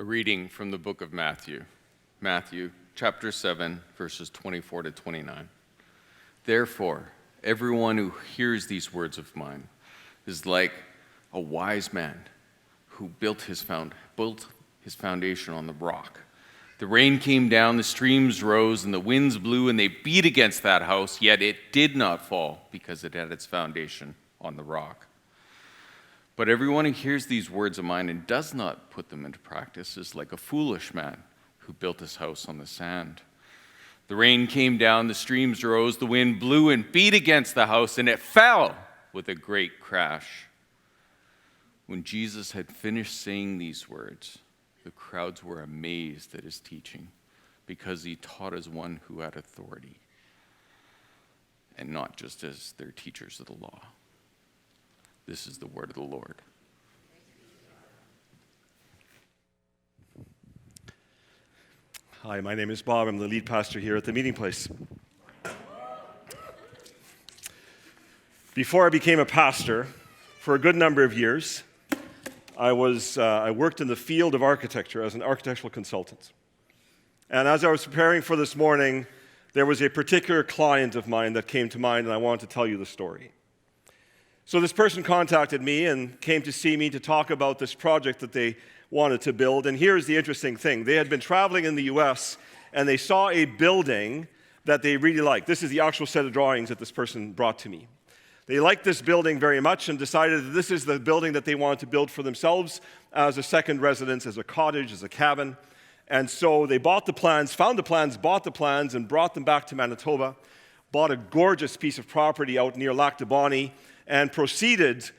reading from the book of Matthew chapter 7, verses 24 to 29. Therefore, everyone who hears these words of mine is like a wise man who built his foundation on the rock. The rain came down, the streams rose, and the winds blew, and they beat against that house, yet it did not fall because it had its foundation on the rock. But everyone who hears these words of mine and does not put them into practice is like a foolish man who built his house on the sand. The rain came down, the streams rose, the wind blew and beat against the house, and it fell with a great crash. When Jesus had finished saying these words, the crowds were amazed at his teaching, because he taught as one who had authority, and not just as their teachers of the law. This is the word of the Lord. Hi, my name is Bob. I'm the lead pastor here at the meeting place. Before I became a pastor, for a good number of years, I worked in the field of architecture as an architectural consultant. And as I was preparing for this morning, there was a particular client of mine that came to mind, and I wanted to tell you the story. So this person contacted me and came to see me to talk about this project that they wanted to build. And here's the interesting thing. They had been traveling in the U.S., and they saw a building that they really liked. This is the actual set of drawings that this person brought to me. They liked this building very much and decided that this is the building that they wanted to build for themselves as a second residence, as a cottage, as a cabin. And so they bought the plans, found the plans, bought the plans, and brought them back to Manitoba, bought a gorgeous piece of property out near Lac de Bonnie, and proceeded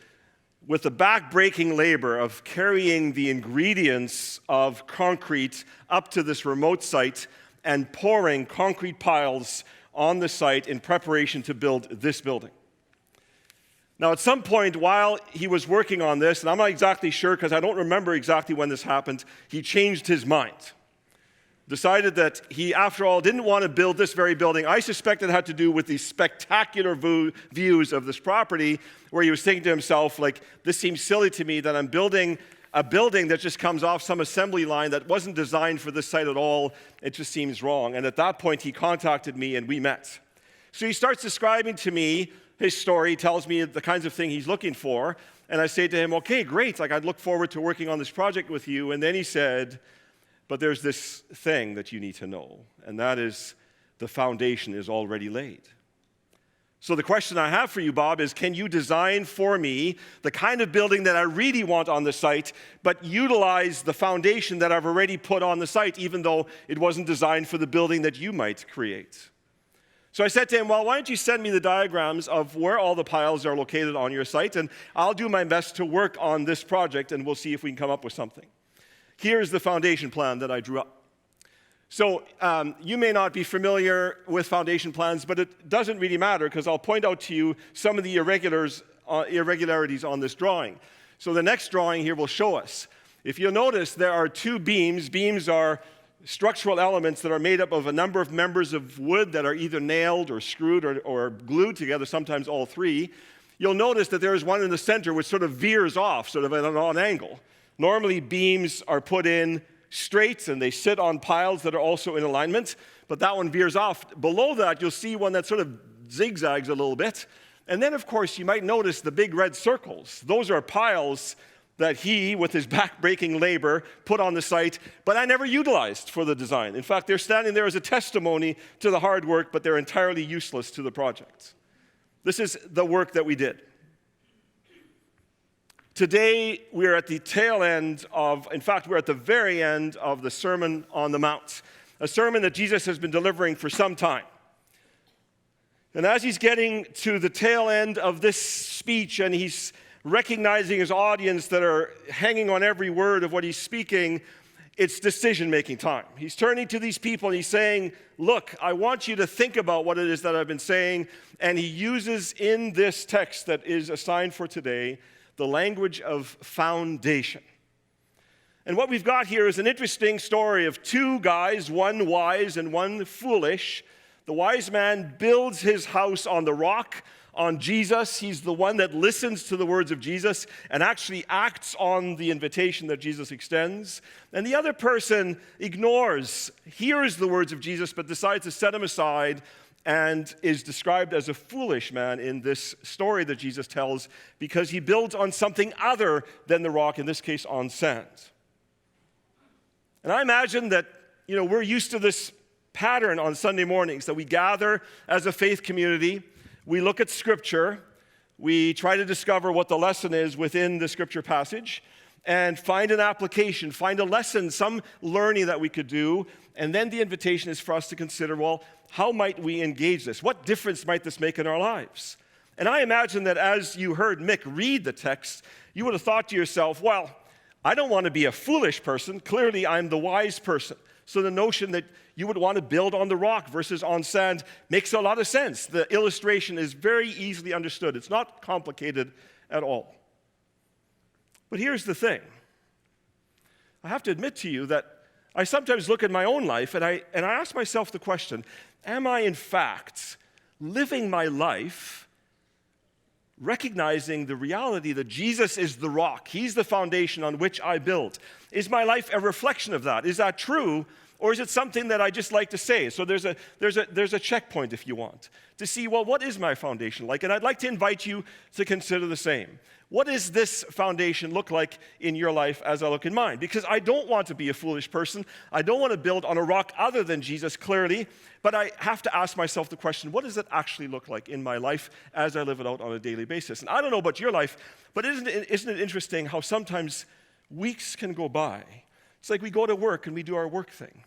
with the back-breaking labor of carrying the ingredients of concrete up to this remote site and pouring concrete piles on the site in preparation to build this building. Now, at some point while he was working on this, and I'm not exactly sure because I don't remember exactly when this happened, he changed his mind. Decided that he, after all, didn't want to build this very building. I suspect it had to do with the spectacular views of this property, where he was thinking to himself, like, this seems silly to me that I'm building a building that just comes off some assembly line that wasn't designed for this site at all. It just seems wrong. And at that point, he contacted me and we met. So he starts describing to me his story, tells me the kinds of thing he's looking for. And I say to him, okay, great. Like, I'd look forward to working on this project with you. And then he said, but there's this thing that you need to know, and that is the foundation is already laid. So the question I have for you, Bob, is can you design for me the kind of building that I really want on the site, but utilize the foundation that I've already put on the site, even though it wasn't designed for the building that you might create? So I said to him, well, why don't you send me the diagrams of where all the piles are located on your site, and I'll do my best to work on this project, and we'll see if we can come up with something. Here's the foundation plan that I drew up. So you may not be familiar with foundation plans, but it doesn't really matter because I'll point out to you some of the irregularities on this drawing. So the next drawing here will show us. If you'll notice, there are two beams. Beams are structural elements that are made up of a number of members of wood that are either nailed or screwed or glued together, sometimes all three. You'll notice that there is one in the center which sort of veers off, sort of at an odd angle. Normally, beams are put in straight, and they sit on piles that are also in alignment, but that one veers off. Below that, you'll see one that sort of zigzags a little bit. And then, of course, you might notice the big red circles. Those are piles that he, with his back-breaking labor, put on the site, but I never utilized for the design. In fact, they're standing there as a testimony to the hard work, but they're entirely useless to the project. This is the work that we did. Today, we're at the tail end of, in fact, we're at the very end of the Sermon on the Mount, a sermon that Jesus has been delivering for some time. And as he's getting to the tail end of this speech and he's recognizing his audience that are hanging on every word of what he's speaking, it's decision-making time. He's turning to these people and he's saying, look, I want you to think about what it is that I've been saying. And he uses in this text that is assigned for today the language of foundation. And what we've got here is an interesting story of two guys, one wise and one foolish, The wise man builds his house on the rock, on Jesus. He's the one that listens to the words of Jesus and actually acts on the invitation that Jesus extends. And the other person hears the words of Jesus, but decides to set them aside and is described as a foolish man in this story that Jesus tells because he builds on something other than the rock, in this case on sand. And I imagine that, we're used to this pattern on Sunday mornings, that we gather as a faith community, we look at Scripture, we try to discover what the lesson is within the Scripture passage, and find an application, find a lesson, some learning that we could do, and then the invitation is for us to consider, well, how might we engage this? What difference might this make in our lives? And I imagine that as you heard Mick read the text, you would have thought to yourself, well, I don't want to be a foolish person. Clearly, I'm the wise person. So the notion that you would want to build on the rock versus on sand makes a lot of sense. The illustration is very easily understood. It's not complicated at all. But here's the thing. I have to admit to you that I sometimes look at my own life and I ask myself the question, am I in fact living my life recognizing the reality that Jesus is the rock? He's the foundation on which I build. Is my life a reflection of that? Is that true? Or is it something that I just like to say? So there's a checkpoint, if you want, to see, well, what is my foundation like? And I'd like to invite you to consider the same. What does this foundation look like in your life as I look in mine? Because I don't want to be a foolish person. I don't want to build on a rock other than Jesus, clearly. But I have to ask myself the question, what does it actually look like in my life as I live it out on a daily basis? And I don't know about your life, but isn't it interesting how sometimes weeks can go by? It's like we go to work and we do our work thing.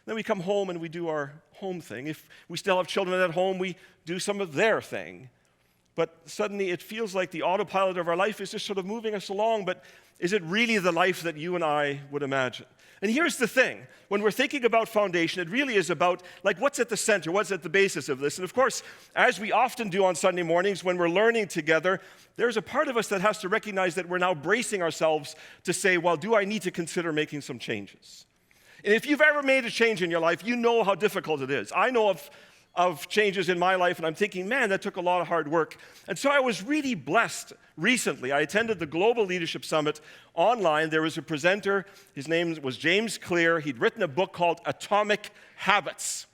Then we come home and we do our home thing. If we still have children at home, we do some of their thing. But suddenly it feels like the autopilot of our life is just sort of moving us along, but is it really the life that you and I would imagine? And here's the thing. When we're thinking about foundation, it really is about, like, what's at the center? What's at the basis of this? And of course, as we often do on Sunday mornings when we're learning together, there's a part of us that has to recognize that we're now bracing ourselves to say, well, do I need to consider making some changes? And if you've ever made a change in your life, you know how difficult it is. I know of changes in my life, and I'm thinking, man, that took a lot of hard work. And so I was really blessed recently. I attended the Global Leadership Summit online. There was a presenter. His name was James Clear. He'd written a book called Atomic Habits.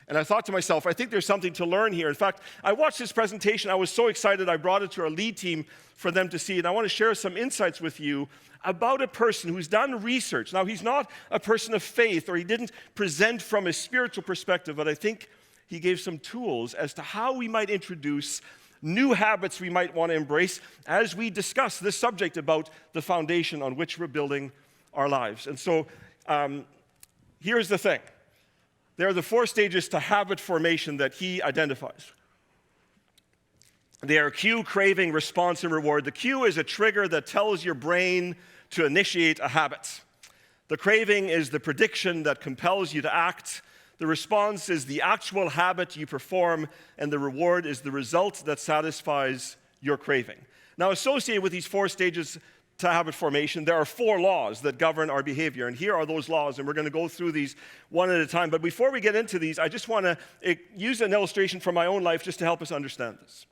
And I thought to myself, I think there's something to learn here. In fact, I watched this presentation. I was so excited, I brought it to our lead team for them to see. And I want to share some insights with you about a person who's done research. Now, he's not a person of faith, or he didn't present from a spiritual perspective, but I think he gave some tools as to how we might introduce new habits we might want to embrace as we discuss this subject about the foundation on which we're building our lives. And so here's the thing. There are the 4 stages to habit formation that he identifies. They are cue, craving, response, and reward. The cue is a trigger that tells your brain to initiate a habit. The craving is the prediction that compels you to act. The response is the actual habit you perform, and the reward is the result that satisfies your craving. Now, associated with these 4 stages to habit formation, there are 4 laws that govern our behavior, and here are those laws, and we're going to go through these one at a time. But before we get into these, I just want to use an illustration from my own life just to help us understand this.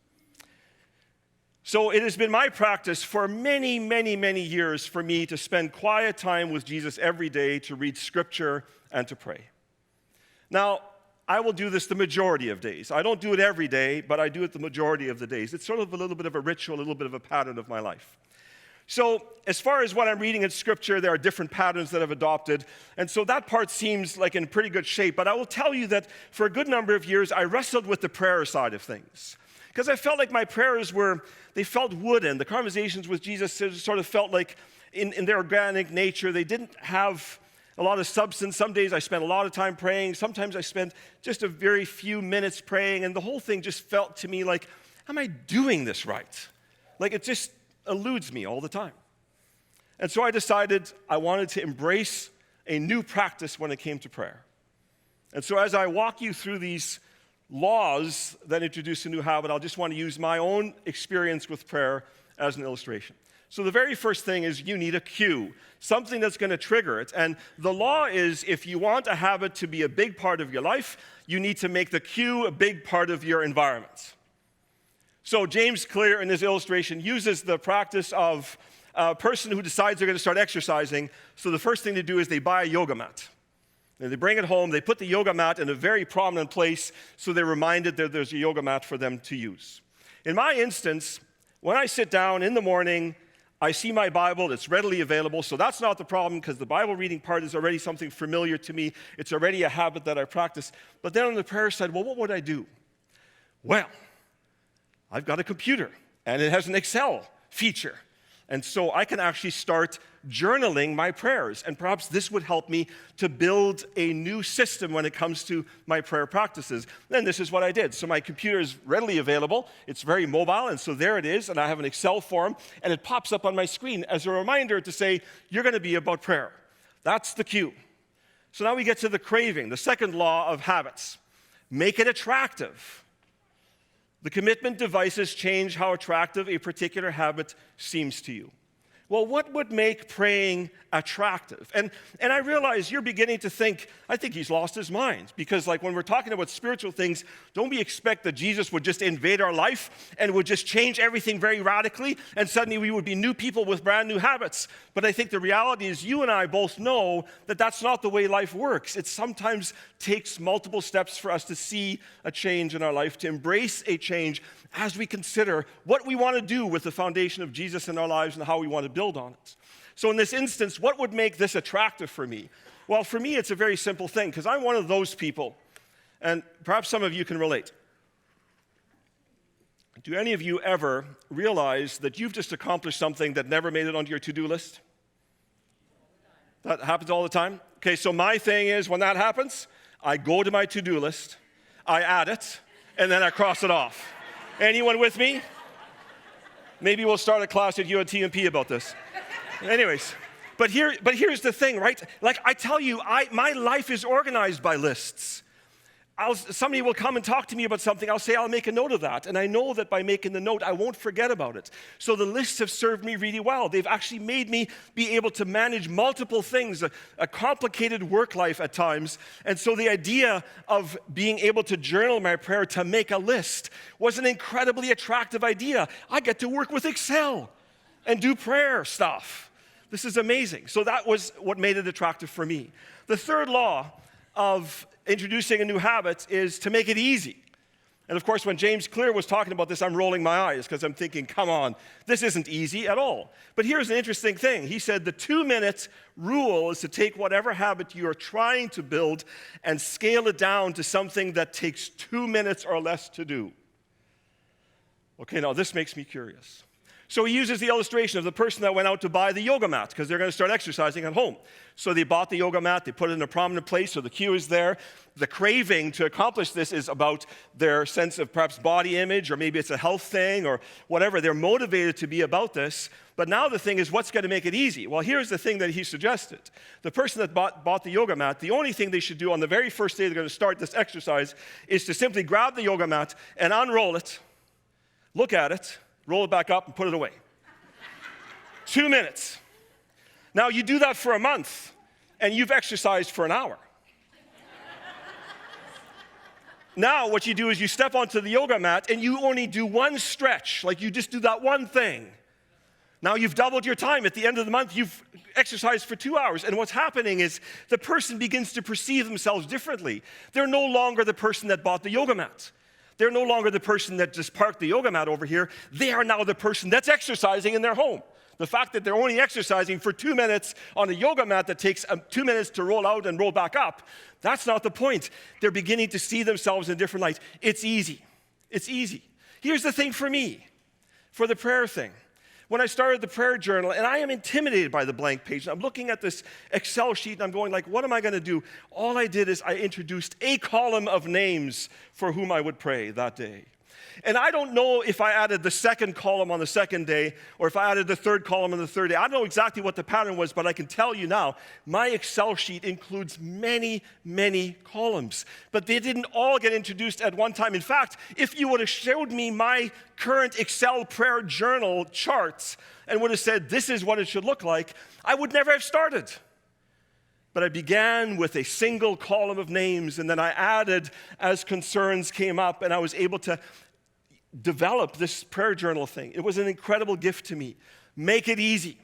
So it has been my practice for many, many, many years for me to spend quiet time with Jesus every day, to read Scripture and to pray. Now, I will do this the majority of days. I don't do it every day, but I do it the majority of the days. It's sort of a little bit of a ritual, a little bit of a pattern of my life. So as far as what I'm reading in Scripture, there are different patterns that I've adopted. And so that part seems like in pretty good shape. But I will tell you that for a good number of years, I wrestled with the prayer side of things. Because I felt like my prayers they felt wooden. The conversations with Jesus sort of felt like in their organic nature, they didn't have a lot of substance. Some days I spent a lot of time praying. Sometimes I spent just a very few minutes praying. And the whole thing just felt to me like, am I doing this right? Like it just eludes me all the time. And so I decided I wanted to embrace a new practice when it came to prayer. And so as I walk you through these laws that introduce a new habit, I'll just want to use my own experience with prayer as an illustration. So the very first thing is you need a cue, something that's going to trigger it. And the law is if you want a habit to be a big part of your life, you need to make the cue a big part of your environment. So James Clear in his illustration uses the practice of a person who decides they're going to start exercising. So the first thing to do is they buy a yoga mat. And they bring it home, they put the yoga mat in a very prominent place so they're reminded that there's a yoga mat for them to use. In my instance, when I sit down in the morning, I see my Bible, it's readily available, so that's not the problem because the Bible reading part is already something familiar to me. It's already a habit that I practice. But then on the prayer side, well, what would I do? Well, I've got a computer, and it has an Excel feature. And so I can actually start journaling my prayers. And perhaps this would help me to build a new system when it comes to my prayer practices. And this is what I did. So my computer is readily available. It's very mobile. And so there it is. And I have an Excel form. And it pops up on my screen as a reminder to say, you're going to be about prayer. That's the cue. So now we get to the craving, the second law of habits. Make it attractive. The commitment devices change how attractive a particular habit seems to you. Well, what would make praying attractive? And I realize you're beginning to think, I think he's lost his mind. Because like when we're talking about spiritual things, don't we expect that Jesus would just invade our life and would just change everything very radically and suddenly we would be new people with brand new habits? But I think the reality is you and I both know that that's not the way life works. It sometimes takes multiple steps for us to see a change in our life, to embrace a change as we consider what we want to do with the foundation of Jesus in our lives and how we want to build on it. So in this instance, what would make this attractive for me? Well, for me, it's a very simple thing, because I'm one of those people, and perhaps some of you can relate. Do any of you ever realize that you've just accomplished something that never made it onto your to-do list? That happens all the time? Okay, so my thing is, when that happens, I go to my to-do list, I add it, and then I cross it off. Anyone with me? Maybe we'll start a class at UNTMP about this. Anyways, but here's the thing, right? Like I tell you, my life is organized by lists. Somebody will come and talk to me about something. I'll say, I'll make a note of that. And I know that by making the note, I won't forget about it. So the lists have served me really well. They've actually made me be able to manage multiple things, a complicated work life at times. And so the idea of being able to journal my prayer, to make a list, was an incredibly attractive idea. I get to work with Excel and do prayer stuff. This is amazing. So that was what made it attractive for me. The third law of introducing a new habit is to make it easy. And of course, when James Clear was talking about this, I'm rolling my eyes because I'm thinking, come on, this isn't easy at all. But here's an interesting thing. He said the 2-minute rule is to take whatever habit you are trying to build and scale it down to something that takes 2 minutes or less to do. Okay, now this makes me curious. So he uses the illustration of the person that went out to buy the yoga mat because they're going to start exercising at home. So they bought the yoga mat, they put it in a prominent place so the cue is there. The craving to accomplish this is about their sense of perhaps body image, or maybe it's a health thing or whatever. They're motivated to be about this. But now the thing is, what's going to make it easy? Well, here's the thing that he suggested. The person that bought the yoga mat, the only thing they should do on the very first day they're going to start this exercise is to simply grab the yoga mat and unroll it, look at it, roll it back up, and put it away. 2 minutes. Now, you do that for a month, and you've exercised for an hour. Now, what you do is you step onto the yoga mat, and you only do one stretch, like you just do that one thing. Now, you've doubled your time. At the end of the month, you've exercised for 2 hours, and what's happening is the person begins to perceive themselves differently. They're no longer the person that bought the yoga mat. They're no longer the person that just parked the yoga mat over here. They are now the person that's exercising in their home. The fact that they're only exercising for 2 minutes on a yoga mat that takes 2 minutes to roll out and roll back up, that's not the point. They're beginning to see themselves in a different light. It's easy. It's easy. Here's the thing for me, for the prayer thing. When I started the prayer journal, and I am intimidated by the blank page, I'm looking at this Excel sheet and I'm going like, what am I going to do? All I did is I introduced a column of names for whom I would pray that day. And I don't know if I added the second column on the second day or if I added the third column on the third day. I don't know exactly what the pattern was, but I can tell you now, my Excel sheet includes many, many columns. But they didn't all get introduced at one time. In fact, if you would have showed me my current Excel prayer journal charts and would have said, this is what it should look like, I would never have started. But I began with a single column of names, and then I added as concerns came up, and I was able to develop this prayer journal thing. It was an incredible gift to me. Make it easy.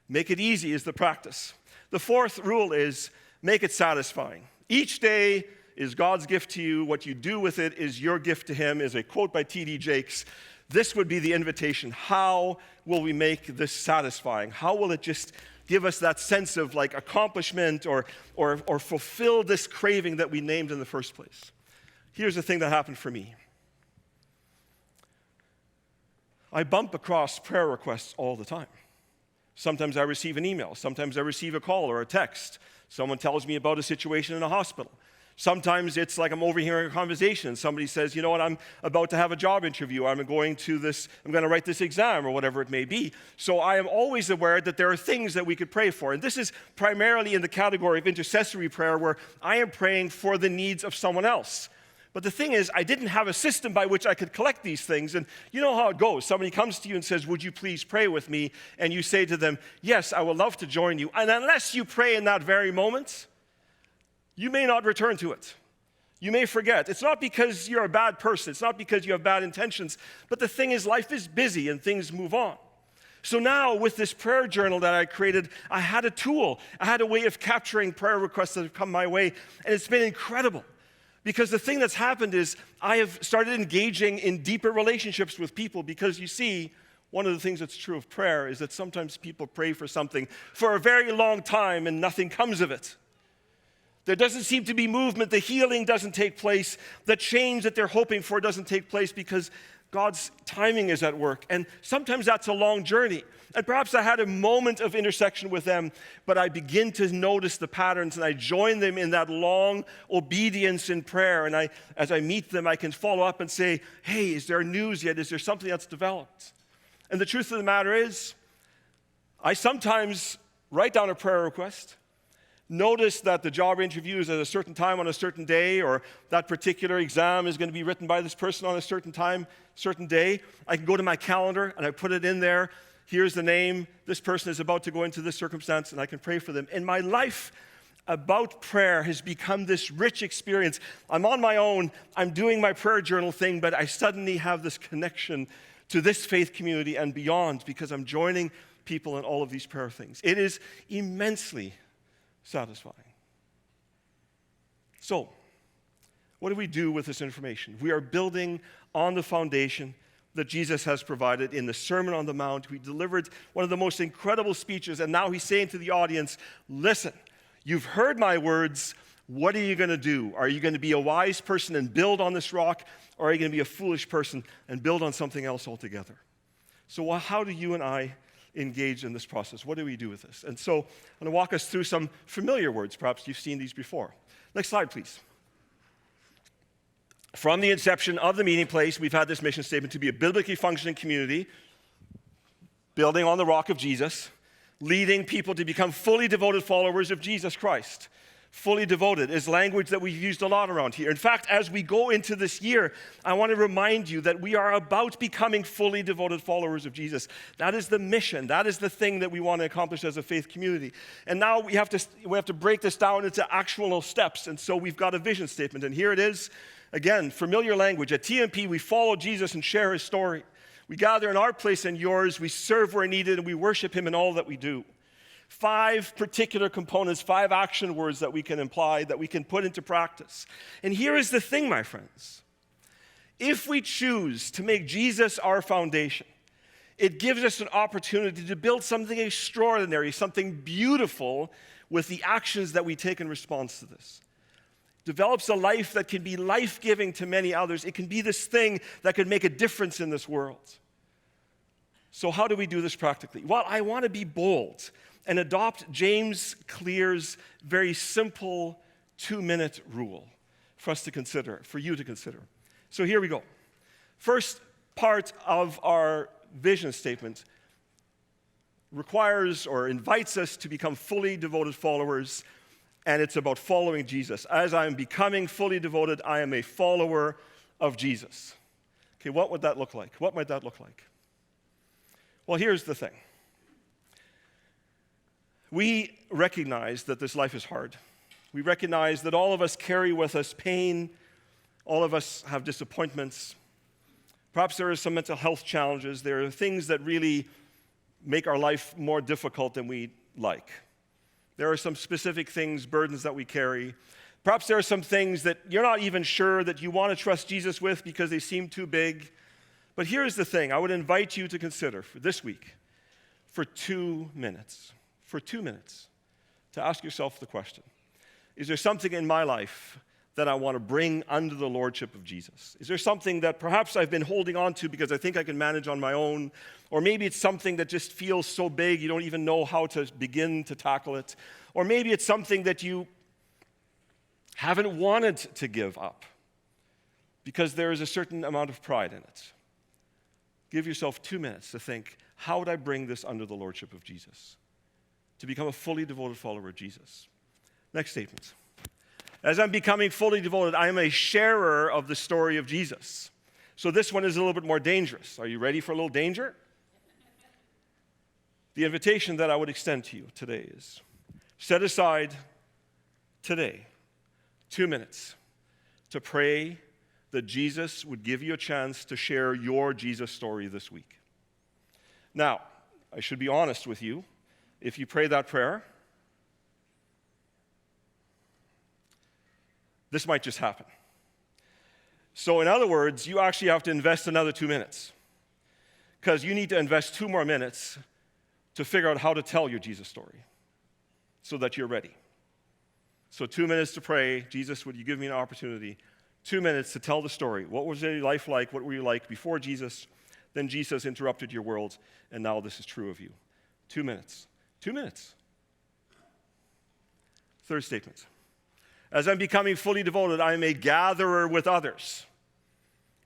Make it easy is the practice. The fourth rule is make it satisfying. Each day is God's gift to you. What you do with it is your gift to him, is a quote by T.D. Jakes. This would be the invitation. How will we make this satisfying? How will it just give us that sense of like accomplishment or fulfill this craving that we named in the first place? Here's the thing that happened for me. I bump across prayer requests all the time. Sometimes I receive an email. Sometimes I receive a call or a text. Someone tells me about a situation in a hospital. Sometimes it's like I'm overhearing a conversation. Somebody says, you know what, I'm about to have a job interview. I'm going to write this exam or whatever it may be. So I am always aware that there are things that we could pray for. And this is primarily in the category of intercessory prayer where I am praying for the needs of someone else. But the thing is, I didn't have a system by which I could collect these things. And you know how it goes. Somebody comes to you and says, would you please pray with me? And you say to them, yes, I would love to join you. And unless you pray in that very moment, you may not return to it. You may forget. It's not because you're a bad person. It's not because you have bad intentions. But the thing is, life is busy and things move on. So now with this prayer journal that I created, I had a tool. I had a way of capturing prayer requests that have come my way. And it's been incredible. Because the thing that's happened is I have started engaging in deeper relationships with people because you see, one of the things that's true of prayer is that sometimes people pray for something for a very long time and nothing comes of it. There doesn't seem to be movement. The healing doesn't take place. The change that they're hoping for doesn't take place because God's timing is at work. And sometimes that's a long journey. And perhaps I had a moment of intersection with them, but I begin to notice the patterns and I join them in that long obedience in prayer. And as I meet them, I can follow up and say, hey, is there news yet? Is there something that's developed? And the truth of the matter is, I sometimes write down a prayer request, notice that the job interview is at a certain time on a certain day, or that particular exam is going to be written by this person on a certain time, certain day. I can go to my calendar and I put it in there. Here's the name. This person is about to go into this circumstance, and I can pray for them. And my life about prayer has become this rich experience. I'm on my own. I'm doing my prayer journal thing, but I suddenly have this connection to this faith community and beyond because I'm joining people in all of these prayer things. It is immensely satisfying. So, what do we do with this information? We are building on the foundation that Jesus has provided in the Sermon on the Mount. He delivered one of the most incredible speeches, and now he's saying to the audience, listen, you've heard my words. What are you going to do? Are you going to be a wise person and build on this rock, or are you going to be a foolish person and build on something else altogether? So how do you and I engage in this process? What do we do with this? And so I'm going to walk us through some familiar words. Perhaps you've seen these before. Next slide, please. From the inception of the meeting place, we've had this mission statement to be a biblically functioning community, building on the rock of Jesus, leading people to become fully devoted followers of Jesus Christ. Fully devoted is language that we've used a lot around here. In fact, as we go into this year, I want to remind you that we are about becoming fully devoted followers of Jesus. That is the mission. That is the thing that we want to accomplish as a faith community. And now we have to break this down into actual steps. And so we've got a vision statement. And here it is. Again, familiar language. At TMP, we follow Jesus and share his story. We gather in our place and yours. We serve where needed, and we worship him in all that we do. 5 particular components, 5 action words that we can imply, that we can put into practice. And here is the thing, my friends. If we choose to make Jesus our foundation, it gives us an opportunity to build something extraordinary, something beautiful with the actions that we take in response to this. Develops a life that can be life-giving to many others. It can be this thing that can make a difference in this world. So how do we do this practically? Well, I want to be bold and adopt James Clear's very simple 2-minute rule for us to consider, for you to consider. So here we go. First part of our vision statement requires or invites us to become fully devoted followers, and it's about following Jesus. As I'm becoming fully devoted, I am a follower of Jesus. Okay, what would that look like? What might that look like? Well, here's the thing. We recognize that this life is hard. We recognize that all of us carry with us pain. All of us have disappointments. Perhaps there are some mental health challenges. There are things that really make our life more difficult than we like. There are some specific things, burdens that we carry. Perhaps there are some things that you're not even sure that you want to trust Jesus with because they seem too big. But here's the thing. I would invite you to consider for this week, for 2 minutes, to ask yourself the question, is there something in my life that I want to bring under the lordship of Jesus? Is there something that perhaps I've been holding on to because I think I can manage on my own? Or maybe it's something that just feels so big you don't even know how to begin to tackle it. Or maybe it's something that you haven't wanted to give up because there is a certain amount of pride in it. Give yourself 2 minutes to think, how would I bring this under the lordship of Jesus? To become a fully devoted follower of Jesus. Next statement. As I'm becoming fully devoted, I am a sharer of the story of Jesus. So this one is a little bit more dangerous. Are you ready for a little danger? The invitation that I would extend to you today is set aside today 2 minutes to pray that Jesus would give you a chance to share your Jesus story this week. Now, I should be honest with you. If you pray that prayer, this might just happen. So in other words, you actually have to invest another 2 minutes because you need to invest 2 more minutes to figure out how to tell your Jesus story so that you're ready. So 2 minutes to pray. Jesus, would you give me an opportunity? 2 minutes to tell the story. What was your life like? What were you like before Jesus? Then Jesus interrupted your world, and now this is true of you. 2 minutes. 2 minutes. Third statement. As I'm becoming fully devoted, I am a gatherer with others.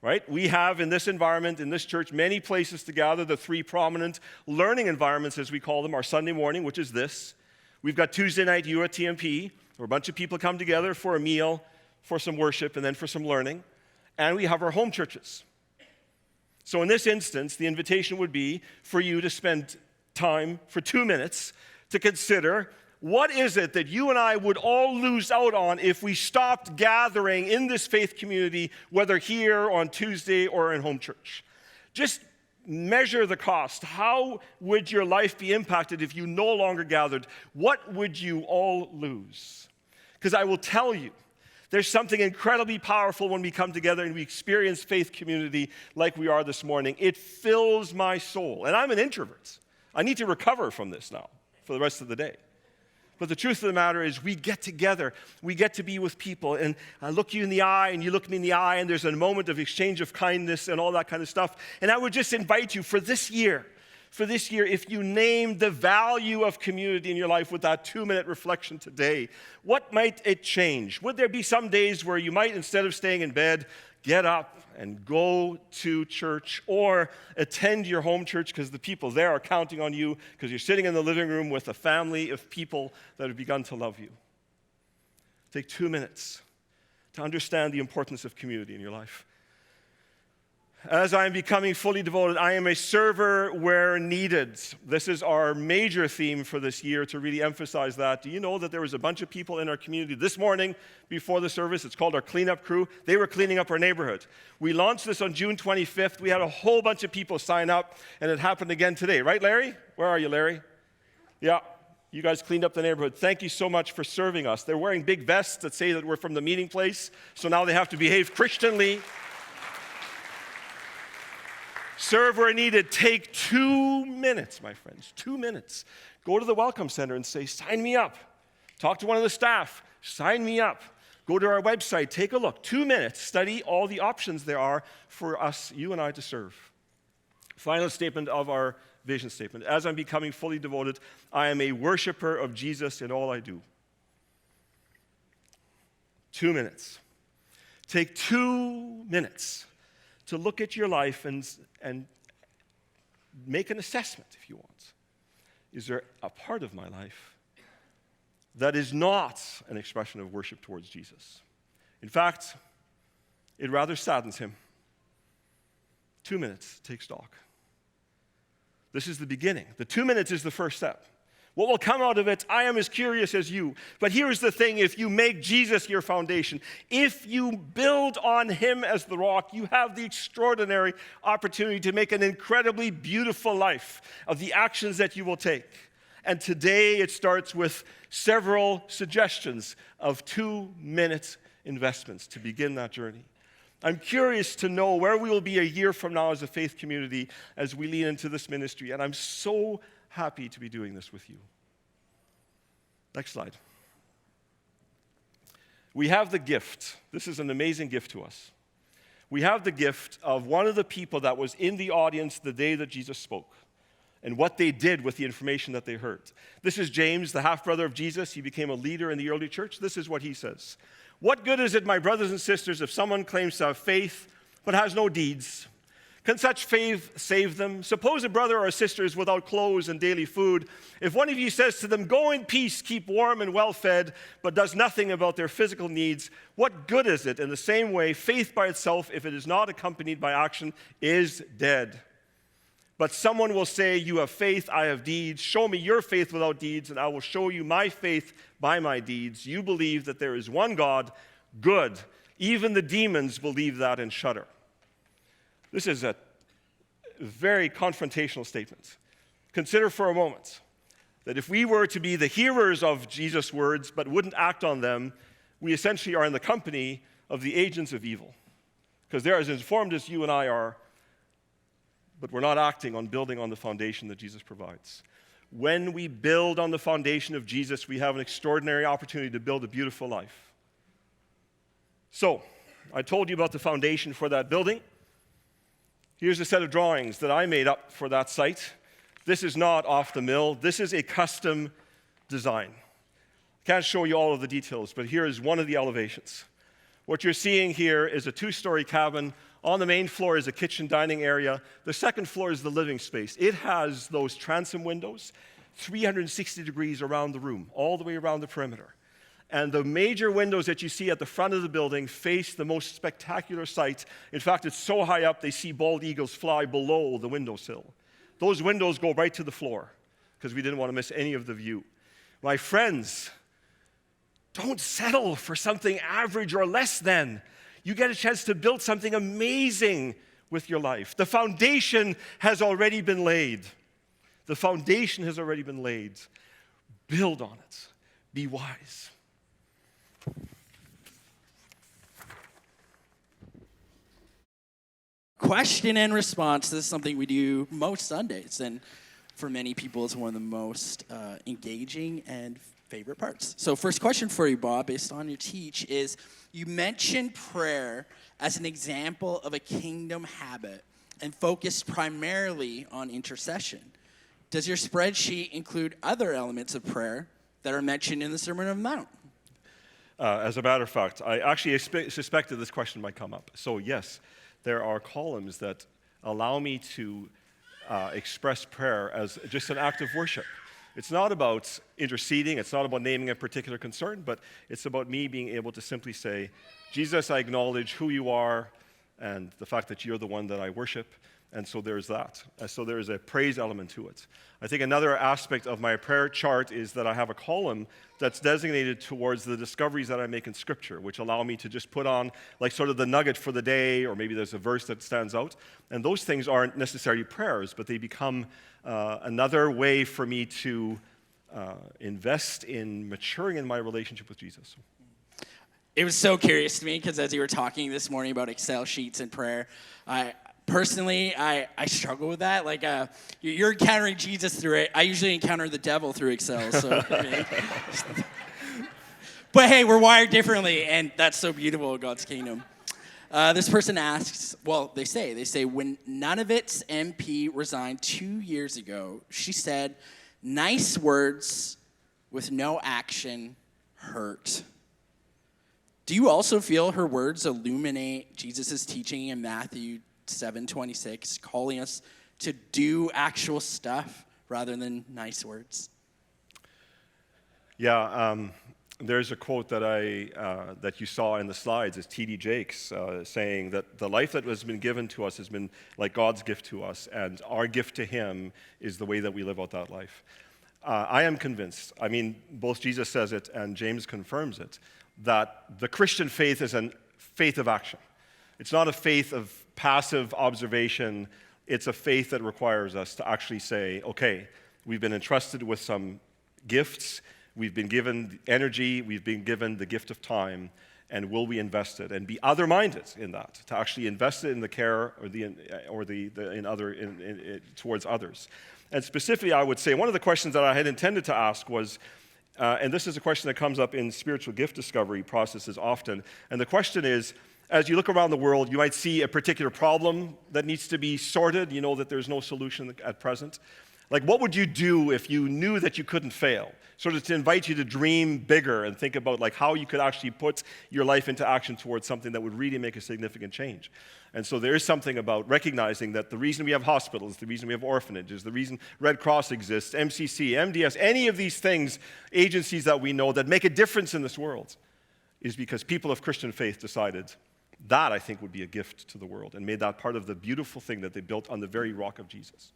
Right? We have in this environment, in this church, many places to gather. The 3 prominent learning environments, as we call them, are Sunday morning, which is this. We've got Tuesday night U at TMP, where a bunch of people come together for a meal, for some worship, and then for some learning. And we have our home churches. So in this instance, the invitation would be for you to spend time for 2 minutes to consider what is it that you and I would all lose out on if we stopped gathering in this faith community, whether here on Tuesday or in home church. Just measure the cost. How would your life be impacted if you no longer gathered? What would you all lose? Because I will tell you, there's something incredibly powerful when we come together and we experience faith community like we are this morning. It fills my soul. And I'm an introvert. I need to recover from this now for the rest of the day. But the truth of the matter is we get together. We get to be with people. And I look you in the eye and you look me in the eye and there's a moment of exchange of kindness and all that kind of stuff. And I would just invite you for this year, if you name the value of community in your life with that 2-minute reflection today, what might it change? Would there be some days where you might, instead of staying in bed, get up and go to church or attend your home church because the people there are counting on you because you're sitting in the living room with a family of people that have begun to love you? Take 2 minutes to understand the importance of community in your life. As I am becoming fully devoted, I am a server where needed. This is our major theme for this year to really emphasize that. Do you know that there was a bunch of people in our community this morning before the service? It's called our cleanup crew. They were cleaning up our neighborhood. We launched this on June 25th. We had a whole bunch of people sign up, and it happened again today. Right, Larry? Where are you, Larry? Yeah. You guys cleaned up the neighborhood. Thank you so much for serving us. They're wearing big vests that say that we're from the meeting place, so now they have to behave Christianly. Serve where needed. Take 2 minutes, my friends, 2 minutes. Go to the Welcome Center and say, sign me up. Talk to one of the staff. Sign me up. Go to our website. Take a look. 2 minutes. Study all the options there are for us, you and I, to serve. Final statement of our vision statement. As I'm becoming fully devoted, I am a worshiper of Jesus in all I do. 2 minutes. Take 2 minutes to look at your life and make an assessment, if you want. Is there a part of my life that is not an expression of worship towards Jesus? In fact, it rather saddens him. 2 minutes, take stock. This is the beginning. The 2 minutes is the first step. What will come out of it, I am as curious as you. But here's the thing, if you make Jesus your foundation, if you build on him as the rock, you have the extraordinary opportunity to make an incredibly beautiful life of the actions that you will take. And today it starts with several suggestions of 2-minute investments to begin that journey. I'm curious to know where we will be a year from now as a faith community as we lean into this ministry, and I'm so happy to be doing this with you. Next slide. We have the gift. This is an amazing gift to us. We have the gift of one of the people that was in the audience the day that Jesus spoke and what they did with the information that they heard. This is James, the half-brother of Jesus. He became a leader in the early church. This is what he says. What good is it, my brothers and sisters, if someone claims to have faith but has no deeds? Can such faith save them? Suppose a brother or a sister is without clothes and daily food. If one of you says to them, go in peace, keep warm and well fed, but does nothing about their physical needs, what good is it? In the same way, faith by itself, if it is not accompanied by action, is dead. But someone will say, you have faith, I have deeds. Show me your faith without deeds, and I will show you my faith by my deeds. You believe that there is one God, good. Even the demons believe that and shudder. This is a very confrontational statement. Consider for a moment that if we were to be the hearers of Jesus' words but wouldn't act on them, we essentially are in the company of the agents of evil. Because they're as informed as you and I are, but we're not acting on building on the foundation that Jesus provides. When we build on the foundation of Jesus, we have an extraordinary opportunity to build a beautiful life. So, I told you about the foundation for that building. Here's a set of drawings that I made up for that site. This is not off the mill. This is a custom design. I can't show you all of the details, but here is one of the elevations. What you're seeing here is a 2-story cabin. On the main floor is a kitchen dining area. The second floor is the living space. It has those transom windows, 360 degrees around the room, all the way around the perimeter. And the major windows that you see at the front of the building face the most spectacular sight. In fact, it's so high up, they see bald eagles fly below the windowsill. Those windows go right to the floor because we didn't want to miss any of the view. My friends, don't settle for something average or less than. You get a chance to build something amazing with your life. The foundation has already been laid. The foundation has already been laid. Build on it. Be wise. Question and response. This is something we do most Sundays, and for many people, it's one of the most engaging and favorite parts. So first question for you, Bob, based on your teach, is you mentioned prayer as an example of a kingdom habit and focused primarily on intercession. Does your spreadsheet include other elements of prayer that are mentioned in the Sermon on the Mount? As a matter of fact, I actually suspected this question might come up. So yes, there are columns that allow me to express prayer as just an act of worship. It's not about interceding, it's not about naming a particular concern, but it's about me being able to simply say, Jesus, I acknowledge who you are and the fact that you're the one that I worship. And so there's that. So there is a praise element to it. I think another aspect of my prayer chart is that I have a column that's designated towards the discoveries that I make in Scripture, which allow me to just put on like sort of the nugget for the day, or maybe there's a verse that stands out. And those things aren't necessarily prayers, but they become another way for me to invest in maturing in my relationship with Jesus. It was so curious to me because as you were talking this morning about Excel sheets and prayer, Personally, I struggle with that. Like, you're encountering Jesus through it. I usually encounter the devil through Excel. So, but hey, we're wired differently, and that's so beautiful in God's kingdom. This person asks, well, they say, when Nunavut's MP resigned 2 years ago, she said, nice words with no action hurt. Do you also feel her words illuminate Jesus' teaching in Matthew 7:26, calling us to do actual stuff rather than nice words? Yeah, there's a quote that you saw in the slides. It's T.D. Jakes saying that the life that has been given to us has been like God's gift to us, and our gift to Him is the way that we live out that life. I am convinced, I mean, both Jesus says it and James confirms it, that the Christian faith is a faith of action. It's not a faith of passive observation. It's a faith that requires us to actually say, okay, we've been entrusted with some gifts, we've been given energy, we've been given the gift of time, and will we invest it and be other-minded in that, to actually invest it in the care towards others. And specifically, I would say one of the questions that I had intended to ask was, and this is a question that comes up in spiritual gift discovery processes often, and the question is, as you look around the world, you might see a particular problem that needs to be sorted. You know that there's no solution at present. Like, what would you do if you knew that you couldn't fail? Sort of to invite you to dream bigger and think about like how you could actually put your life into action towards something that would really make a significant change. And so there is something about recognizing that the reason we have hospitals, the reason we have orphanages, the reason Red Cross exists, MCC, MDS, any of these things, agencies that we know that make a difference in this world, is because people of Christian faith decided that, I think, would be a gift to the world and made that part of the beautiful thing that they built on the very rock of Jesus.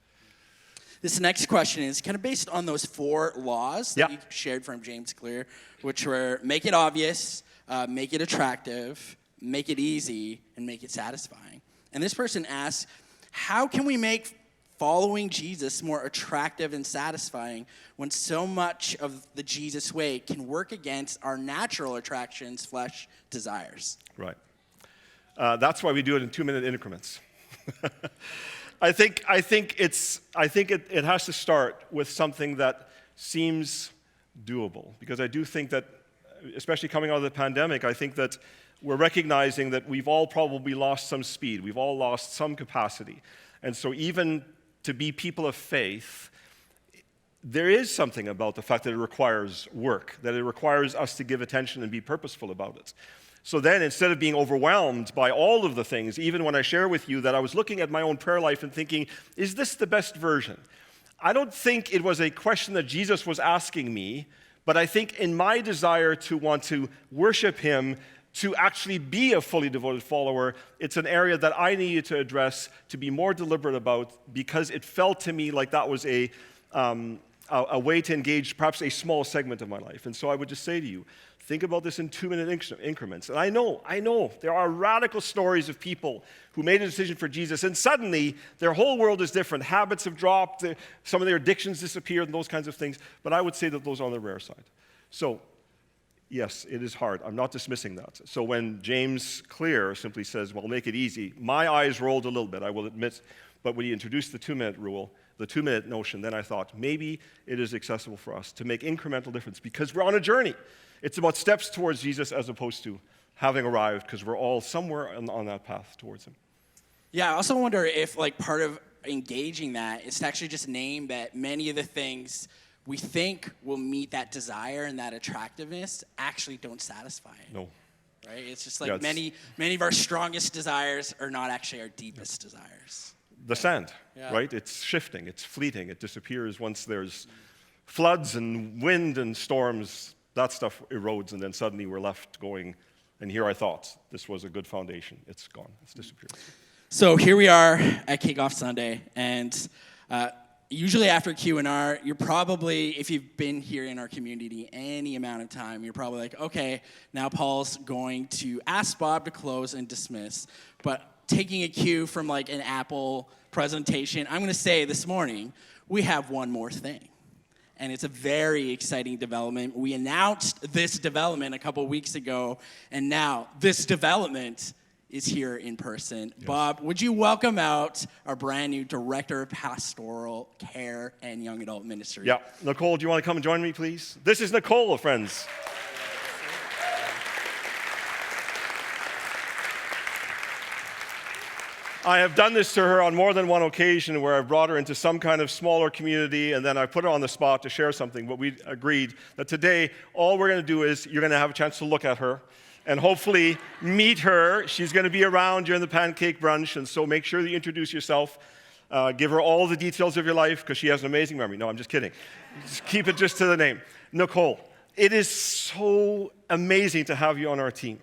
This next question is kind of based on those 4 laws that you shared from James Clear, which were make it obvious, make it attractive, make it easy, and make it satisfying. And this person asks, how can we make following Jesus more attractive and satisfying when so much of the Jesus way can work against our natural attractions, flesh desires? Right. That's why we do it in 2-minute increments. I think it has to start with something that seems doable, because I do think that, especially coming out of the pandemic, I think that we're recognizing that we've all probably lost some speed, we've all lost some capacity, and so even to be people of faith, there is something about the fact that it requires work, that it requires us to give attention and be purposeful about it. So then, instead of being overwhelmed by all of the things, even when I share with you that I was looking at my own prayer life and thinking, is this the best version? I don't think it was a question that Jesus was asking me, but I think in my desire to want to worship Him, to actually be a fully devoted follower, it's an area that I needed to address, to be more deliberate about, because it felt to me like that was a way to engage perhaps a small segment of my life. And so I would just say to you, think about this in 2-minute increments. And I know, there are radical stories of people who made a decision for Jesus, and suddenly their whole world is different. Habits have dropped, some of their addictions disappeared, and those kinds of things. But I would say that those are on the rare side. So, yes, it is hard. I'm not dismissing that. So when James Clear simply says, well, make it easy, my eyes rolled a little bit, I will admit. But when he introduced the 2-minute rule, the 2-minute notion, then I thought, maybe it is accessible for us to make incremental difference, because we're on a journey. It's about steps towards Jesus as opposed to having arrived, because we're all somewhere on that path towards Him. Yeah, I also wonder if like part of engaging that is to actually just name that many of the things we think will meet that desire and that attractiveness actually don't satisfy it. No. Right? It's just like many of our strongest desires are not actually our deepest desires. The sand, Yeah. right? It's shifting, it's fleeting, it disappears once there's floods and wind and storms. That stuff erodes, and then suddenly we're left going, and here I thought this was a good foundation. It's gone, it's disappeared. So here we are at Kickoff Sunday, and usually after Q&R, you're probably, if you've been here in our community any amount of time, you're probably like, okay, now Paul's going to ask Bob to close and dismiss. But taking a cue from like an Apple presentation, I'm going to say this morning, we have one more thing. And it's a very exciting development. We announced this development a couple weeks ago, and now this development is here in person. Yes. Bob, would you welcome out our brand new Director of Pastoral Care and Young Adult Ministry? Yeah. Nicole, do you want to come and join me, please? This is Nicole, friends. I have done this to her on more than one occasion where I've brought her into some kind of smaller community, and then I put her on the spot to share something. But we agreed that today all we're going to do is you're going to have a chance to look at her. and hopefully meet her. She's going to be around during the pancake brunch, and so make sure that you introduce yourself. Give her all the details of your life, because she has an amazing memory. No, I'm just kidding. Just keep it just to the name. Nicole, it is so amazing to have you on our team.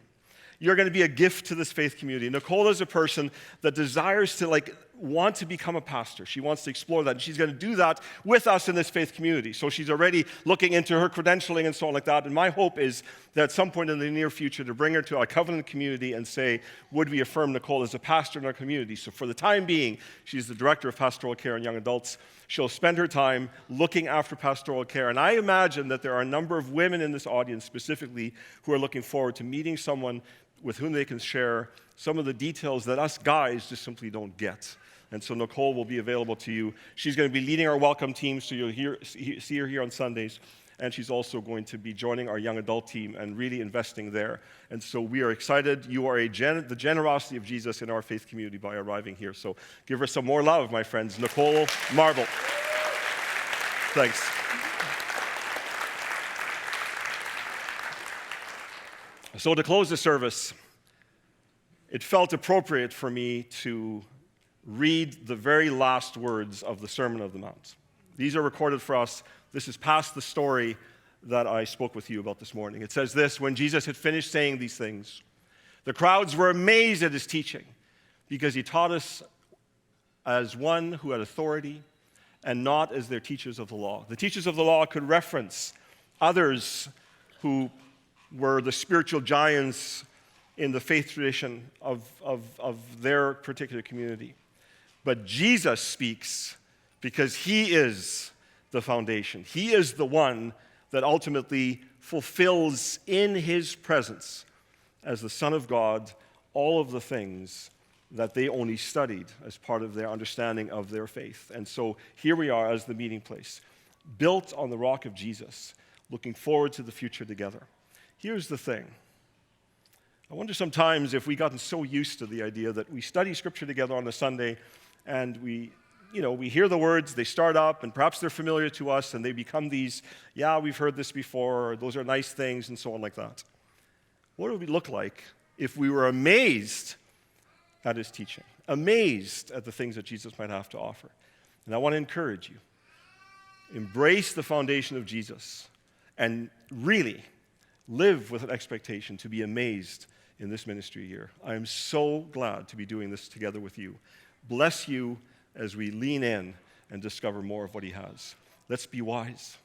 You're going to be a gift to this faith community. Nicole is a person that desires to want to become a pastor. She wants to explore that, and she's going to do that with us in this faith community. So she's already looking into her credentialing and so on like that, and my hope is that at some point in the near future to bring her to our covenant community and say, would we affirm Nicole as a pastor in our community? So for the time being, she's the director of pastoral care and young adults. She'll spend her time looking after pastoral care, and I imagine that there are a number of women in this audience specifically who are looking forward to meeting someone with whom they can share some of the details that us guys just simply don't get. And so Nicole will be available to you. She's going to be leading our welcome team, so you'll see her here on Sundays. And she's also going to be joining our young adult team and really investing there. And so we are excited. You are the generosity of Jesus in our faith community by arriving here. So give her some more love, my friends. Nicole Marble. Thanks. So to close the service, it felt appropriate for me to read the very last words of the Sermon on the Mount. These are recorded for us. This is past the story that I spoke with you about this morning. It says this: when Jesus had finished saying these things, the crowds were amazed at his teaching, because he taught us as one who had authority and not as their teachers of the law. The teachers of the law could reference others who were the spiritual giants in the faith tradition of their particular community. But Jesus speaks because he is the foundation. He is the one that ultimately fulfills in his presence as the Son of God all of the things that they only studied as part of their understanding of their faith. And so here we are as the meeting place, built on the rock of Jesus, looking forward to the future together. Here's the thing. I wonder sometimes if we've gotten so used to the idea that we study Scripture together on a Sunday and we hear the words, they start up, and perhaps they're familiar to us, and they become these, yeah, we've heard this before, or those are nice things, and so on like that. What would we look like if we were amazed at his teaching, amazed at the things that Jesus might have to offer? And I want to encourage you. Embrace the foundation of Jesus and really live with an expectation to be amazed in this ministry year. I am so glad to be doing this together with you. Bless you as we lean in and discover more of what he has. Let's be wise.